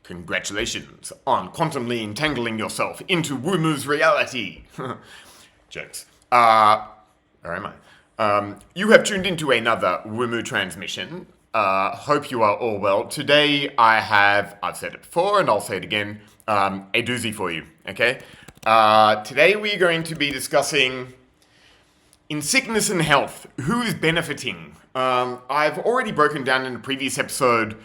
Congratulations on quantumly entangling yourself into WOOMOO's reality. Jokes. Where am I? You have tuned into another WOOMOO transmission. Hope you are all well. Today I've said it before and I'll say it again, a doozy for you, okay? Today we're going to be discussing, in sickness and health, who is benefiting. I've already broken down in a previous episode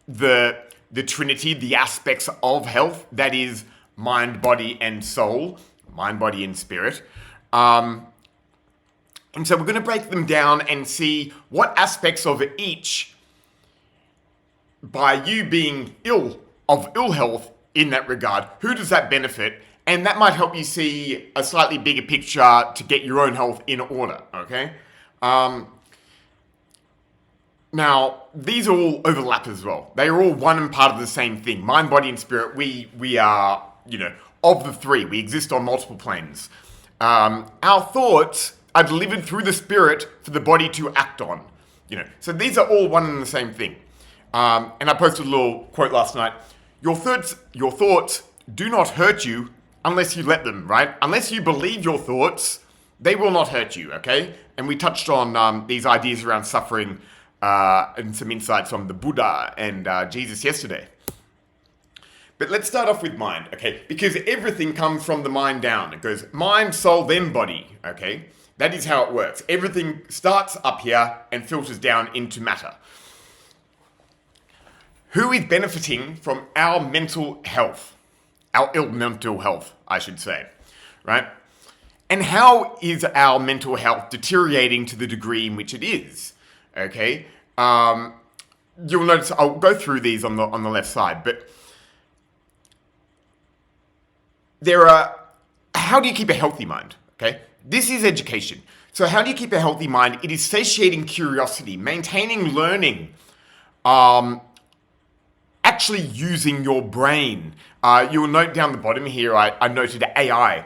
the trinity, the aspects of health, that is mind, body, and soul, mind, body, and spirit. And so we're going to break them down and see what aspects of each, by you being ill health in that regard, who does that benefit? And that might help you see a slightly bigger picture to get your own health in order, okay? Now, these all overlap as well. They are all one and part of the same thing. Mind, body, and spirit, we are, of the three. We exist on multiple planes. Our thoughts are delivered through the spirit for the body to act on. So these are all one and the same thing. And I posted a little quote last night. Your thoughts do not hurt you unless you let them, right? Unless you believe your thoughts, they will not hurt you, okay? And we touched on these ideas around suffering and some insights from the Buddha and Jesus yesterday. But let's start off with mind, okay? Because everything comes from the mind down. It goes mind, soul, then body, okay? That is how it works. Everything starts up here and filters down into matter. Who is benefiting from our mental health? Our ill mental health, I should say, right? And how is our mental health deteriorating to the degree in which it is? Okay, you'll notice I'll go through these on the left side, but how do you keep a healthy mind? Okay, this is education. So how do you keep a healthy mind? It is satiating curiosity, maintaining learning, actually using your brain. You'll note down the bottom here, I noted AI.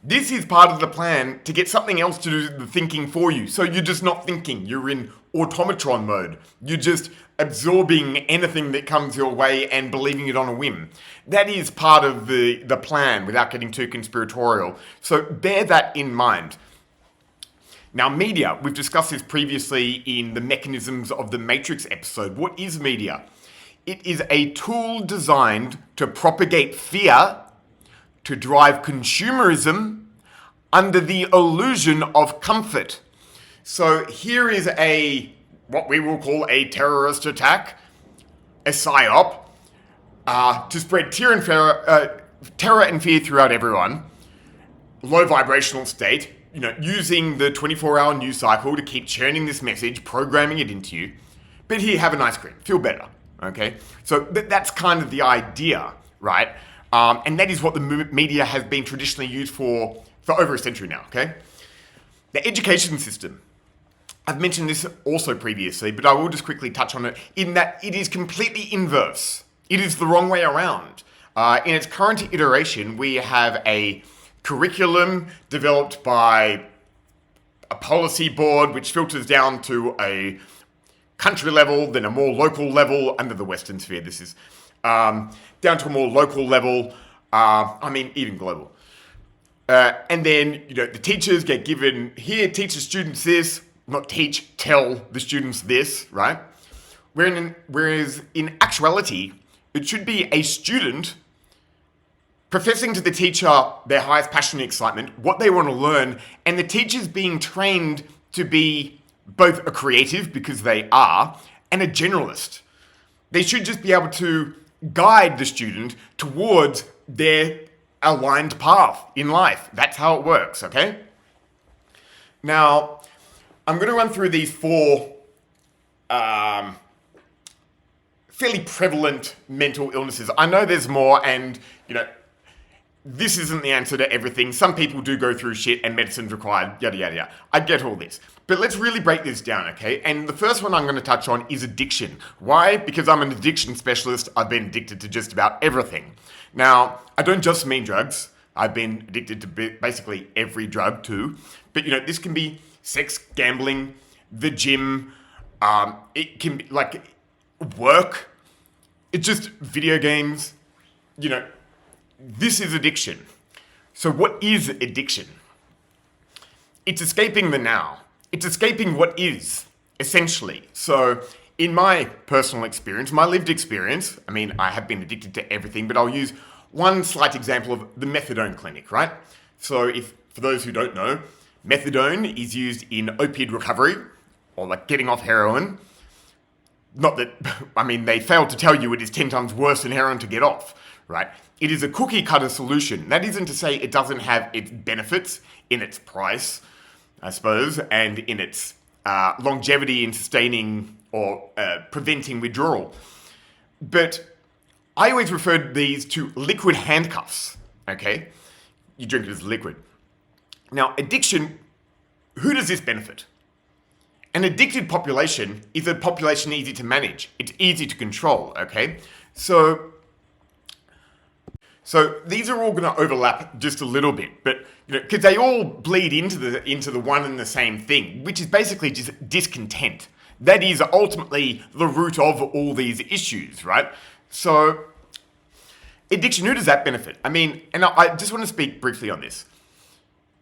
This is part of the plan to get something else to do the thinking for you. So you're just not thinking. You're in automatron mode. You're just absorbing anything that comes your way and believing it on a whim. That is part of the plan without getting too conspiratorial. So bear that in mind. Now, media. We've discussed this previously in the mechanisms of the Matrix episode. What is media? It is a tool designed to propagate fear, to drive consumerism under the illusion of comfort. So here is what we will call a terrorist attack, a psyop, to spread terror and fear throughout everyone. Low vibrational state, using the 24-hour news cycle to keep churning this message, programming it into you. But here, have an ice cream, feel better, okay? So that's kind of the idea, right? And that is what the media has been traditionally used for over a century now, okay? The education system. I've mentioned this also previously, but I will just quickly touch on it in that it is completely inverse. It is the wrong way around. In its current iteration, we have a curriculum developed by a policy board which filters down to a country level, then a more local level, under the Western sphere this is, down to a more local level, even global. And then, the teachers get given, here, teach the students this, not teach, tell the students this, right? Whereas in actuality, it should be a student professing to the teacher their highest passion and excitement, what they want to learn, and the teachers being trained to be both a creative, because they are, and a generalist. They should just be able to guide the student towards their aligned path in life. That's how it works, okay? Now, I'm going to run through these four fairly prevalent mental illnesses. I know there's more, and, this isn't the answer to everything. Some people do go through shit and medicine's required, yada, yada, yada. I get all this. But let's really break this down, okay? And the first one I'm going to touch on is addiction. Why? Because I'm an addiction specialist. I've been addicted to just about everything. Now, I don't just mean drugs. I've been addicted to basically every drug too. But, this can be sex, gambling, the gym. It can be like work. It's just video games. this is addiction. So what is addiction? It's escaping the now. It's escaping what is, essentially. So in my personal experience, my lived experience, I mean, I have been addicted to everything, but I'll use one slight example of the methadone clinic, right? So for those who don't know, methadone is used in opioid recovery, or like getting off heroin. Not that, I mean, they failed to tell you it is 10 times worse than heroin to get off, right? It is a cookie cutter solution. That isn't to say it doesn't have its benefits in its price, I suppose, and in its longevity in sustaining or preventing withdrawal. But I always referred these to liquid handcuffs, okay? You drink it as liquid. Now, addiction, who does this benefit? An addicted population is a population easy to manage. It's easy to control, okay? So these are all going to overlap just a little bit, but because they all bleed into the one and the same thing, which is basically just discontent. That is ultimately the root of all these issues, right? So addiction, who does that benefit? I mean, and I just want to speak briefly on this.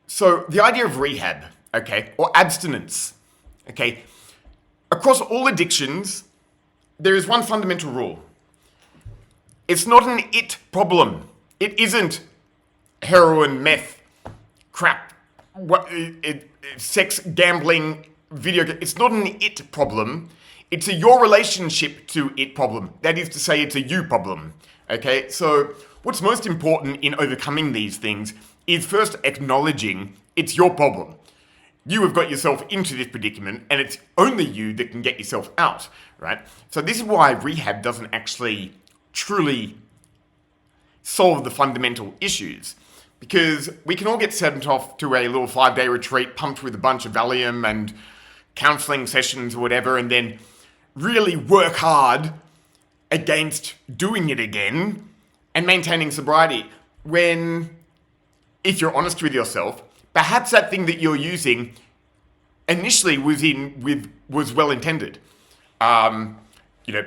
So the idea of rehab, okay, or abstinence, okay, across all addictions, there is one fundamental rule. It's not an it problem. It isn't heroin, meth, crap, sex, gambling, video. It's not an it problem. It's a your relationship to it problem. That is to say, it's a you problem. Okay, so what's most important in overcoming these things is first acknowledging it's your problem. You have got yourself into this predicament, and it's only you that can get yourself out, right? So this is why rehab doesn't actually truly solve the fundamental issues, because we can all get sent off to a little 5-day retreat pumped with a bunch of Valium and counseling sessions or whatever, and then really work hard against doing it again and maintaining sobriety, when, if you're honest with yourself, perhaps that thing that you're using initially was well intended.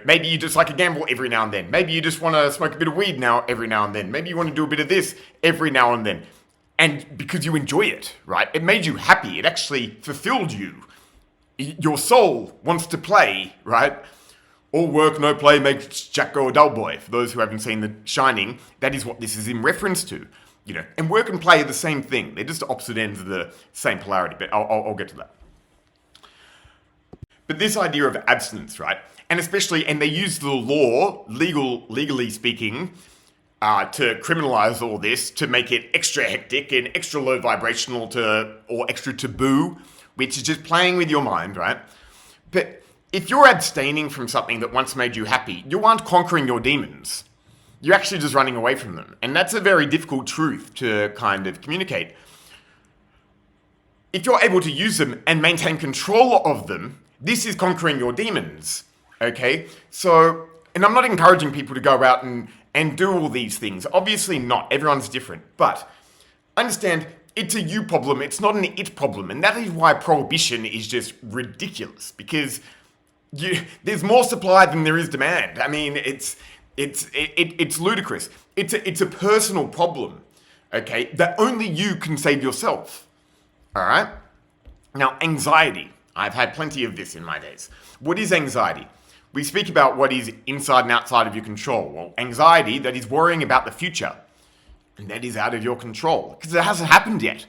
Maybe you just like a gamble every now and then. Maybe you just want to smoke a bit of weed every now and then. Maybe you want to do a bit of this every now and then. And because you enjoy it, right? It made you happy. It actually fulfilled you. Your soul wants to play, right? All work, no play makes Jack go a dull boy. For those who haven't seen The Shining, that is what this is in reference to. And work and play are the same thing. They're just opposite ends of the same polarity, but I'll get to that. But this idea of abstinence, right? And they use the law, legally speaking, to criminalize all this, to make it extra hectic and extra low vibrational or extra taboo, which is just playing with your mind, right? But if you're abstaining from something that once made you happy, you aren't conquering your demons. You're actually just running away from them. And that's a very difficult truth to kind of communicate. If you're able to use them and maintain control of them, this is conquering your demons, okay? So, and I'm not encouraging people to go out and do all these things. Obviously not. Everyone's different. But understand, it's a you problem. It's not an it problem. And that is why prohibition is just ridiculous. Because there's more supply than there is demand. I mean, it's ludicrous. It's a personal problem, okay, that only you can save yourself, all right? Now, anxiety. I've had plenty of this in my days. What is anxiety? We speak about what is inside and outside of your control. Well, anxiety, that is worrying about the future, and that is out of your control, because it hasn't happened yet.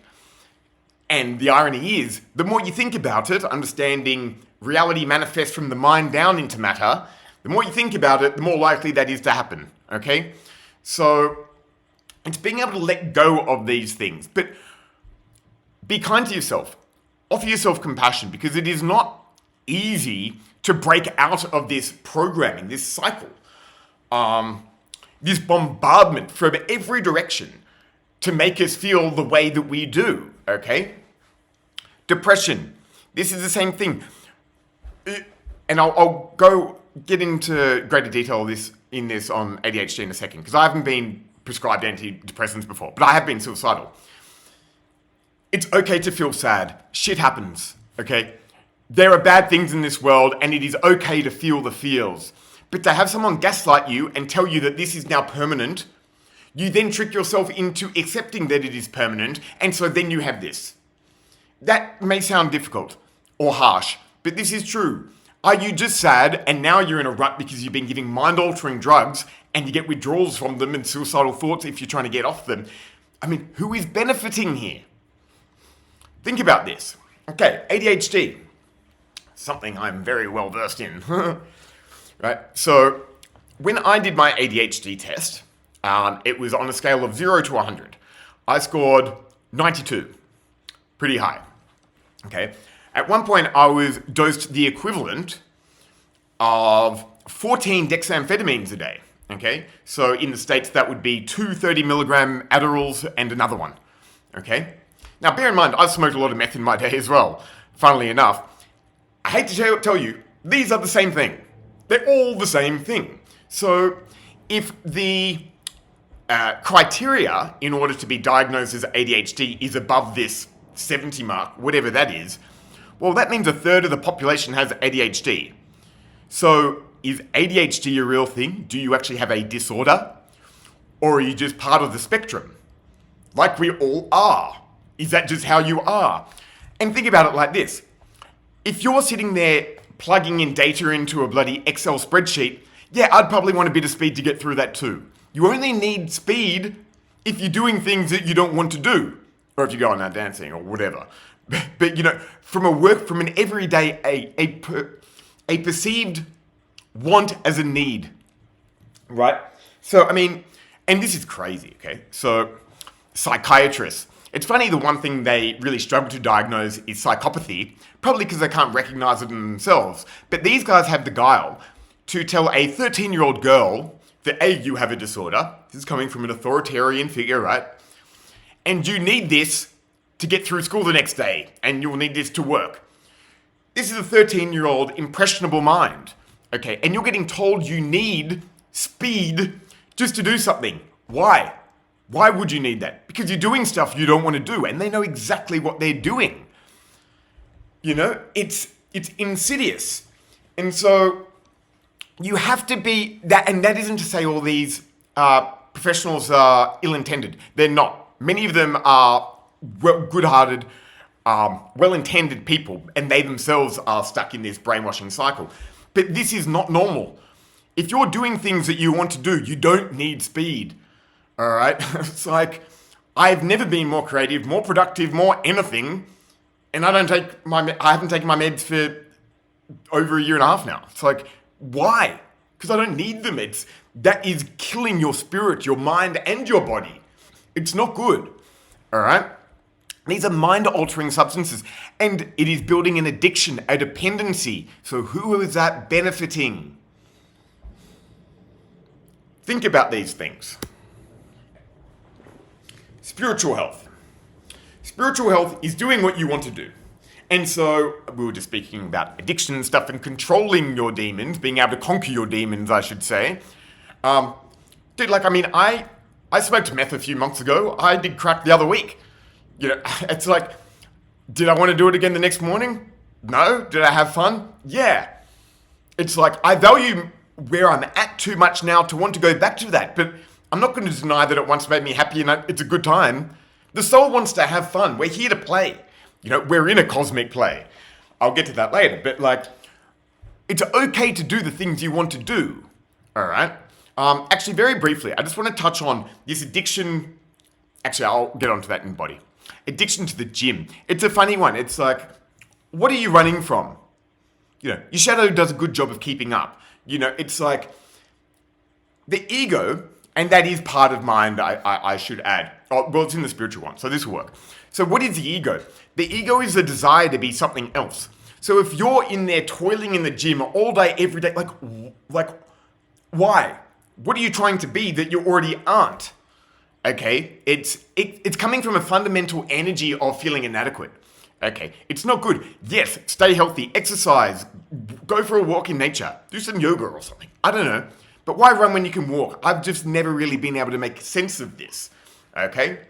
And the irony is, the more you think about it, understanding reality manifests from the mind down into matter, the more you think about it, the more likely that is to happen, okay? So it's being able to let go of these things. But be kind to yourself. Offer yourself compassion, because it is not easy to break out of this programming, this cycle, this bombardment from every direction to make us feel the way that we do, okay? Depression. This is the same thing. And I'll get into greater detail on this on ADHD in a second, because I haven't been prescribed antidepressants before, but I have been suicidal. It's okay to feel sad. Shit happens, okay? There are bad things in this world, and it is okay to feel the feels. But to have someone gaslight you and tell you that this is now permanent, You then trick yourself into accepting that it is permanent, and so then you have this. That may sound difficult or harsh, but this is true. Are you just sad and now you're in a rut because you've been giving mind-altering drugs and you get withdrawals from them and suicidal thoughts if you're trying to get off them? I mean, who is benefiting here? Think about this. Okay, ADHD. Something I'm very well versed in. Right? So, when I did my ADHD test, it was on a scale of 0 to 100. I scored 92. Pretty high. Okay? At one point, I was dosed the equivalent of 14 dexamphetamines a day. Okay? So in the States, that would be 2 30-milligram Adderalls and another one. Okay? Now, bear in mind, I smoked a lot of meth in my day as well. Funnily enough, I hate to tell you, these are the same thing. They're all the same thing. So if the criteria in order to be diagnosed as ADHD is above this 70 mark, whatever that is, well, that means a third of the population has ADHD. So, is ADHD a real thing? Do you actually have a disorder? Or are you just part of the spectrum? Like we all are. Is that just how you are? And think about it like this. If you're sitting there plugging in data into a bloody Excel spreadsheet, yeah, I'd probably want a bit of speed to get through that too. You only need speed if you're doing things that you don't want to do. Or if you're going out dancing or whatever. But from an everyday, a perceived want as a need, right? So, I mean, and this is crazy, okay? So, psychiatrists, it's funny, the one thing they really struggle to diagnose is psychopathy, probably because they can't recognize it in themselves. But these guys have the guile to tell a 13-year-old girl that, A, you have a disorder. This is coming from an authoritarian figure, right? And you need this to get through school the next day, and you'll need this to work. This is a 13-year-old impressionable mind, okay? And you're getting told you need speed just to do something. Why? Why would you need that? Because you're doing stuff you don't want to do, and they know exactly what they're doing. It's insidious. And so you have to be that, and that isn't to say all these professionals are ill-intended. They're not. Many of them are good-hearted, well-intended people, and they themselves are stuck in this brainwashing cycle. But this is not normal. If you're doing things that you want to do, you don't need speed. All right? It's like, I've never been more creative, more productive, more anything, and I haven't taken my meds for over a year and a half now. It's like, why? Because I don't need the meds. That is killing your spirit, your mind, and your body. It's not good. All right? These are mind-altering substances, and it is building an addiction, a dependency. So who is that benefiting? Think about these things. Spiritual health. Spiritual health is doing what you want to do. And so, we were just speaking about addiction and stuff and controlling your demons, being able to conquer your demons, I should say. I smoked meth a few months ago. I did crack the other week. It's like, did I want to do it again the next morning? No. Did I have fun? Yeah. It's like, I value where I'm at too much now to want to go back to that. But I'm not going to deny that it once made me happy and it's a good time. The soul wants to have fun. We're here to play. We're in a cosmic play. I'll get to that later. But it's okay to do the things you want to do. All right? Actually, very briefly, I just want to touch on this addiction. Actually, I'll get onto that in body. Addiction to the gym. It's a funny one. It's like, what are you running from? Your shadow does a good job of keeping up. It's like the ego, and that is part of mind, I should add. Oh, well, it's in the spiritual one, so this will work. So what is the ego? The ego is the desire to be something else. So if you're in there toiling in the gym all day, every day, like why? What are you trying to be that you already aren't? Okay, it's coming from a fundamental energy of feeling inadequate. Okay, it's not good. Yes, stay healthy, exercise, go for a walk in nature, do some yoga or something. I don't know. But why run when you can walk? I've just never really been able to make sense of this. Okay?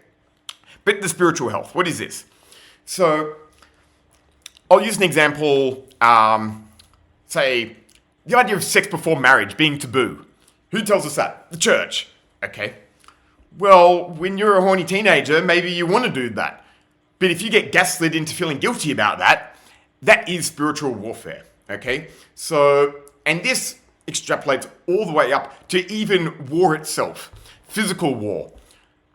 But the spiritual health, what is this? So, I'll use an example, say, the idea of sex before marriage being taboo. Who tells us that? The church. Okay. Well, when you're a horny teenager, maybe you want to do that. But if you get gaslit into feeling guilty about that, that is spiritual warfare, okay? So, and this extrapolates all the way up to even war itself, physical war,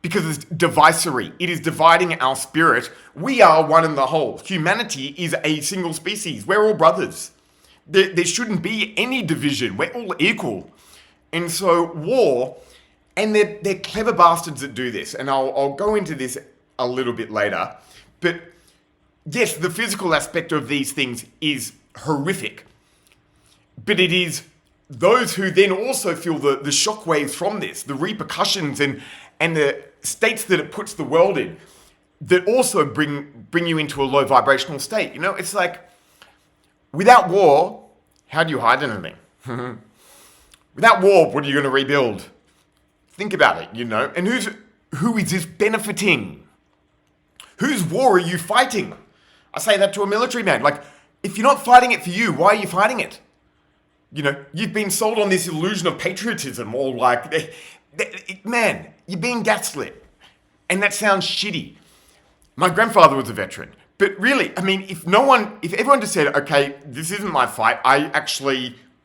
because it's divisory. It is dividing our spirit. We are one in the whole. Humanity is a single species. We're all brothers. There shouldn't be any division. We're all equal. And so war, and they're clever bastards that do this, and I'll go into this a little bit later, but yes, the physical aspect of these things is horrific, but it is those who then also feel the shockwaves from this, the repercussions and the states that it puts the world in, that also bring you into a low vibrational state. You know, it's like, without war, how do you hide anything? Without war, what are you going to rebuild? Think about it, you know. And who is this benefiting? Whose war are you fighting? I say that to a military man. Like, if you're not fighting it for you, why are you fighting it? You know, you've been sold on this illusion of patriotism, or like, man, you're being gaslit. And that sounds shitty. My grandfather was a veteran. But really, I mean, if everyone just said, okay, this isn't my fight, I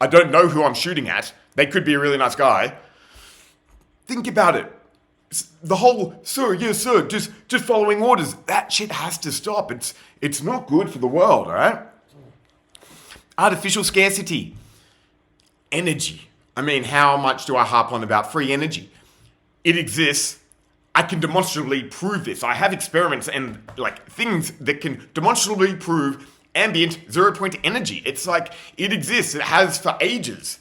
don't know who I'm shooting at. They could be a really nice guy. Think about it. The whole, sir, yes, sir, just following orders. That shit has to stop. It's not good for the world, all right? Artificial scarcity. Energy. I mean, how much do I harp on about free energy? It exists. I can demonstrably prove this. I have experiments and like things that can demonstrably prove ambient 0 point energy. It's like, it exists. It has for ages.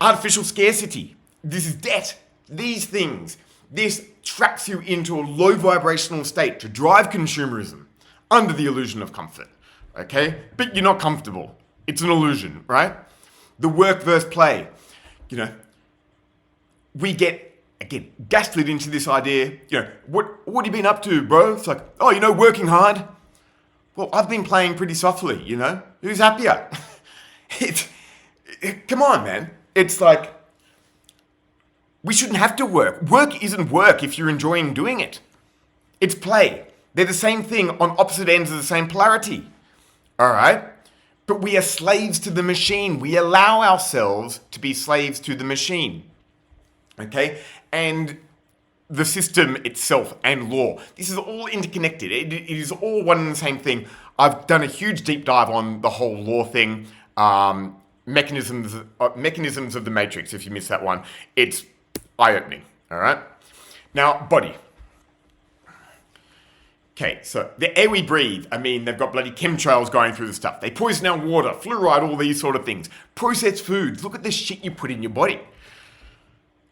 Artificial scarcity. This is debt. These things. This traps you into a low vibrational state to drive consumerism under the illusion of comfort. Okay? But you're not comfortable. It's an illusion, right? The work versus play. You know, we get, again, gaslit into this idea, you know, what have you been up to, bro? It's like, oh, you know, working hard. Well, I've been playing pretty softly, you know? Who's happier? Come on, man. It's like, we shouldn't have to work. Work isn't work if you're enjoying doing it. It's play. They're the same thing on opposite ends of the same polarity. All right? But we are slaves to the machine. We allow ourselves to be slaves to the machine. Okay? And the system itself and law. This is all interconnected. It is all one and the same thing. I've done a huge deep dive on the whole law thing. Mechanisms of the Matrix, if you missed that one. It's eye-opening, all right? Now, body. Okay, so the air we breathe, I mean, they've got bloody chemtrails going through the stuff. They poison our water, fluoride, all these sort of things. Processed foods, look at the shit you put in your body.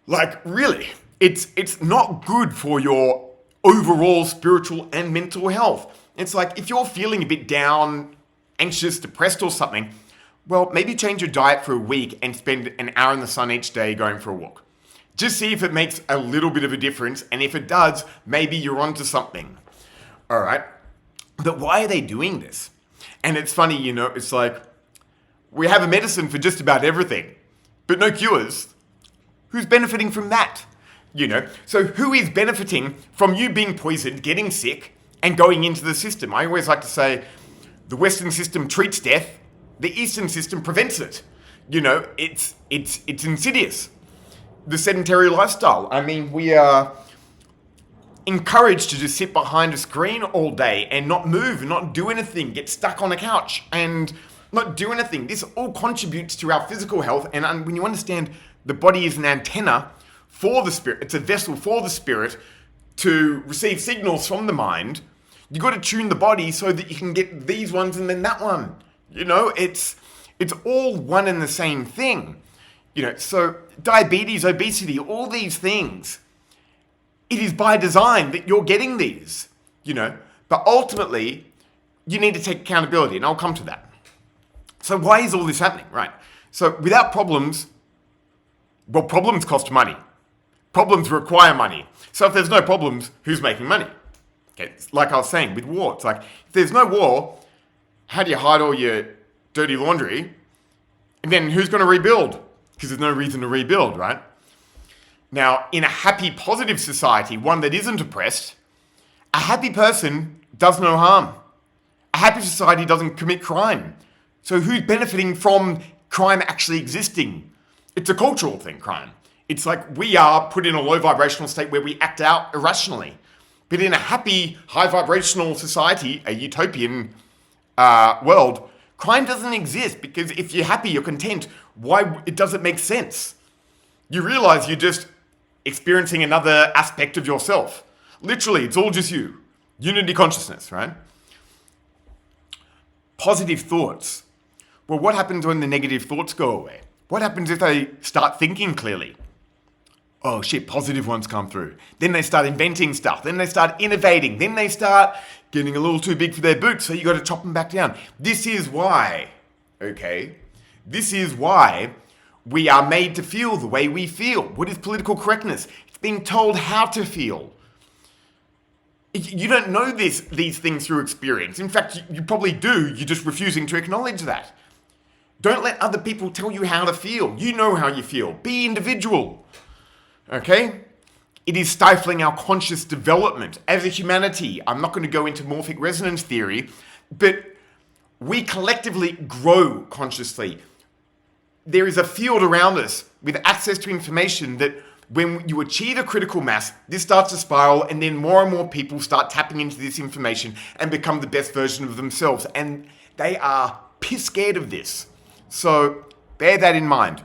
Like, really, it's not good for your overall spiritual and mental health. It's like, if you're feeling a bit down, anxious, depressed or something, well, maybe change your diet for a week and spend an hour in the sun each day going for a walk. Just see if it makes a little bit of a difference, and if it does, maybe you're onto something. All right? But why are they doing this? And it's funny, you know, it's like, we have a medicine for just about everything, but no cures. Who's benefiting from that? You know, so who is benefiting from you being poisoned, getting sick, and going into the system? I always like to say, the Western system treats death, the Eastern system prevents it. You know, it's insidious. The sedentary lifestyle. I mean, we are encouraged to just sit behind a screen all day and not move and not do anything, get stuck on a couch and not do anything. This all contributes to our physical health. And when you understand the body is an antenna for the spirit, it's a vessel for the spirit to receive signals from the mind, you got to tune the body so that you can get these ones and then that one. You know, it's all one and the same thing. You know, so diabetes, obesity, all these things, it is by design that you're getting these, you know, but ultimately you need to take accountability, and I'll come to that. So why is all this happening, right? So without problems, well, problems cost money. Problems require money. So if there's no problems, who's making money? Okay, like I was saying with war, it's like, if there's no war, how do you hide all your dirty laundry? And then who's going to rebuild? Because there's no reason to rebuild, right? Now, in a happy, positive society, one that isn't oppressed, a happy person does no harm. A happy society doesn't commit crime. So who's benefiting from crime actually existing? It's a cultural thing, crime. It's like we are put in a low vibrational state where we act out irrationally. But in a happy, high vibrational society, a utopian world, crime doesn't exist because if you're happy, you're content, why it doesn't make sense. You realize you're just experiencing another aspect of yourself. Literally, it's all just you. Unity consciousness, right? Positive thoughts. Well, what happens when the negative thoughts go away? What happens if they start thinking clearly? Oh shit, positive ones come through. Then they start inventing stuff. Then they start innovating. Then they start getting a little too big for their boots, so you got to chop them back down. This is why, okay? This is why we are made to feel the way we feel. What is political correctness? It's being told how to feel. You don't know these things through experience. In fact, you probably do. You're just refusing to acknowledge that. Don't let other people tell you how to feel. You know how you feel. Be individual. Okay? It is stifling our conscious development as a humanity. I'm not going to go into morphic resonance theory, but we collectively grow consciously. There is a field around us with access to information that when you achieve a critical mass, this starts to spiral, and then more and more people start tapping into this information and become the best version of themselves. And they are piss scared of this. So bear that in mind.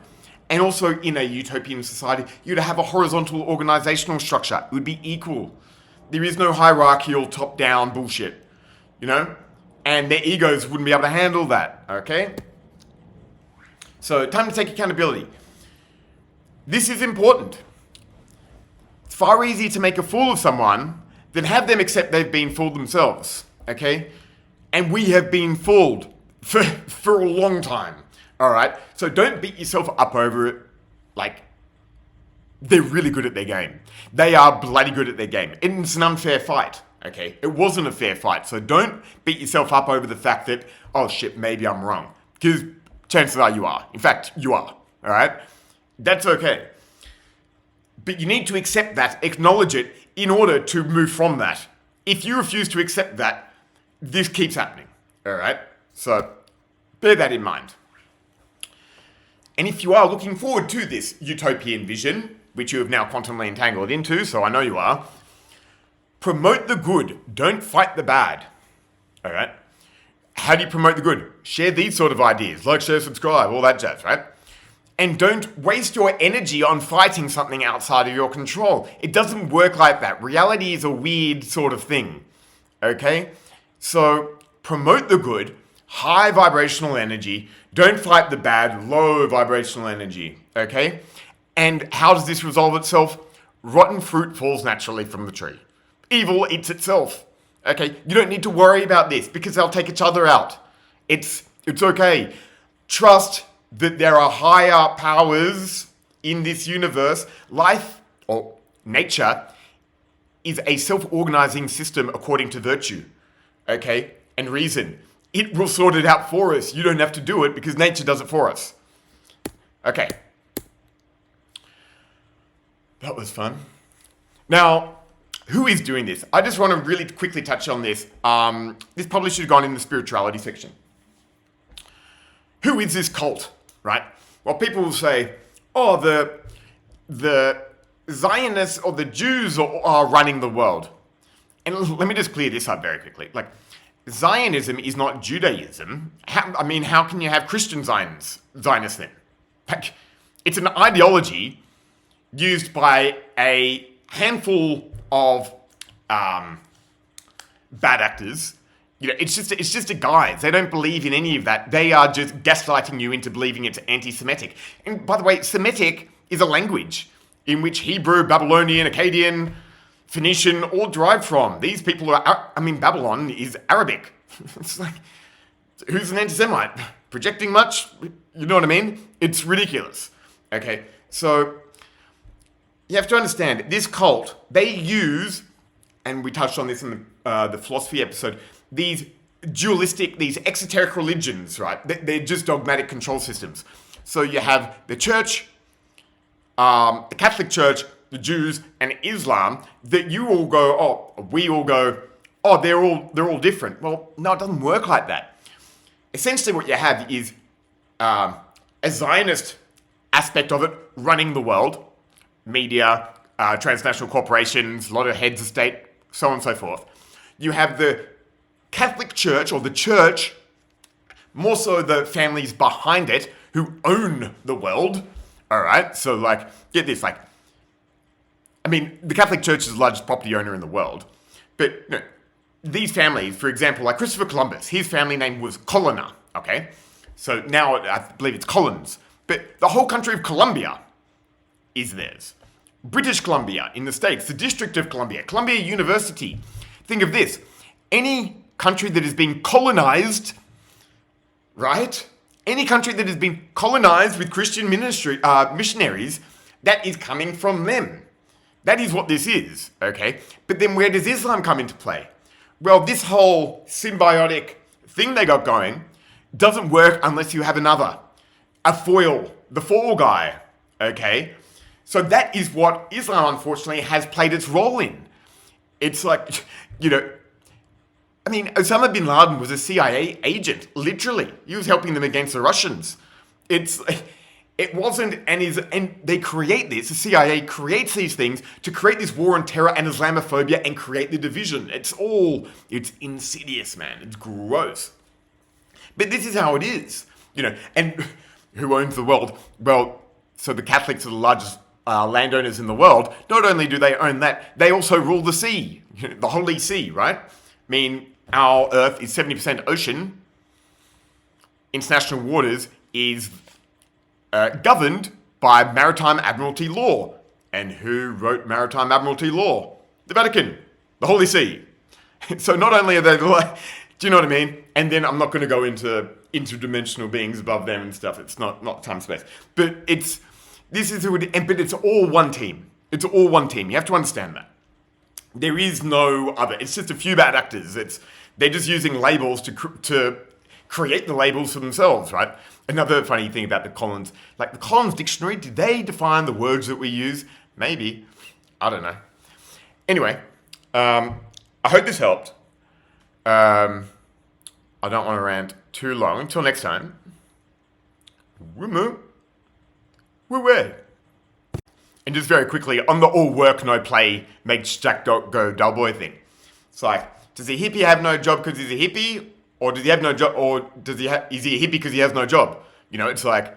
And also in a utopian society, you'd have a horizontal organizational structure. It would be equal. There is no hierarchical top-down bullshit, you know? And their egos wouldn't be able to handle that, okay? So time to take accountability. This is important. It's far easier to make a fool of someone than have them accept they've been fooled themselves, okay? And we have been fooled for a long time. All right, so don't beat yourself up over it. Like, they're really good at their game. They are bloody good at their game. It's an unfair fight, okay? It wasn't a fair fight, so don't beat yourself up over the fact that, oh shit, maybe I'm wrong. Because chances are you are. In fact, you are, all right? That's okay. But you need to accept that, acknowledge it, in order to move from that. If you refuse to accept that, this keeps happening, all right? So bear that in mind. And if you are looking forward to this utopian vision, which you have now quantumly entangled into, so I know you are, promote the good, don't fight the bad. All right? How do you promote the good? Share these sort of ideas, like, share, subscribe, all that jazz, right? And don't waste your energy on fighting something outside of your control. It doesn't work like that. Reality is a weird sort of thing, okay? So promote the good, high vibrational energy. Don't fight the bad, low vibrational energy, okay? And how does this resolve itself? Rotten fruit falls naturally from the tree. Evil eats itself, okay? You don't need to worry about this because they'll take each other out. It's okay. Trust that there are higher powers in this universe. Life, or nature, is a self-organizing system according to virtue, okay? And reason. It will sort it out for us. You don't have to do it because nature does it for us. Okay. That was fun. Now, who is doing this? I just want to really quickly touch on this. This probably should have gone in the spirituality section. Who is this cult, right? Well, people will say, oh, the Zionists or the Jews are running the world. And let me just clear this up very quickly. Like, Zionism is not Judaism. How can you have Christian Zionists then? Like, it's an ideology used by a handful of bad actors. You know, it's just a guise. They don't believe in any of that. They are just gaslighting you into believing it's anti-Semitic. And by the way, Semitic is a language in which Hebrew, Babylonian, Akkadian, Phoenician all derived from. These people are, Babylon is Arabic. It's like, who's an anti-Semite? Projecting much? You know what I mean? It's ridiculous. Okay, so you have to understand, this cult, they use, and we touched on this in the philosophy episode, these dualistic, these exoteric religions, right? They're just dogmatic control systems. So you have the church, the Catholic Church, the Jews, and Islam, that you all go, we all go, they're all different. Well, no, it doesn't work like that. Essentially what you have is a Zionist aspect of it running the world, media, transnational corporations, a lot of heads of state, so on and so forth. You have the Catholic Church, or the church, more so the families behind it, who own the world. All right, so like, get this, like, I mean, the Catholic Church is the largest property owner in the world, but you know, these families, for example, like Christopher Columbus, his family name was Colonna, okay? So now I believe it's Collins, but the whole country of Columbia is theirs. British Columbia in the States, the District of Columbia, Columbia University. Think of this, any country that has been colonized, right? Any country that has been colonized with Christian missionaries, that is coming from them. That is what this is, okay? But then where does Islam come into play? Well, this whole symbiotic thing they got going doesn't work unless you have a foil, the fall guy, okay? So that is what Islam, unfortunately, has played its role in. It's like, you know, I mean, Osama bin Laden was a CIA agent, literally. He was helping them against the Russians. It wasn't, and they create this, the CIA creates these things to create this war on terror and Islamophobia and create the division. It's insidious, man. It's gross. But this is how it is, you know, and who owns the world? Well, so the Catholics are the largest landowners in the world. Not only do they own that, they also rule the sea, the Holy See, right? I mean, our Earth is 70% ocean. International waters is governed by maritime admiralty law. And who wrote maritime admiralty law? The Vatican, the Holy See. So not only are they like, do you know what I mean? And then I'm not going to go into interdimensional beings above them and stuff. It's not time space. But but it's all one team. It's all one team. You have to understand that. There is no other. It's just a few bad actors. They're just using labels to create the labels for themselves, right? Another funny thing about the Collins dictionary, did they define the words that we use? Maybe. I don't know. Anyway, I hope this helped. I don't want to rant too long. Until next time. WOOMOO. Woo-way. And just very quickly, on the all work, no play makes Jack go dull boy thing. It's like, does a hippie have no job because he's a hippie? Or does he have no job? Or is he a hippie because he has no job? You know, it's like,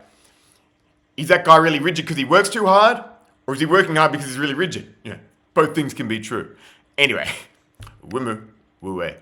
is that guy really rigid because he works too hard? Or is he working hard because he's really rigid? You know, both things can be true. Anyway, WOOMOO, woo-way.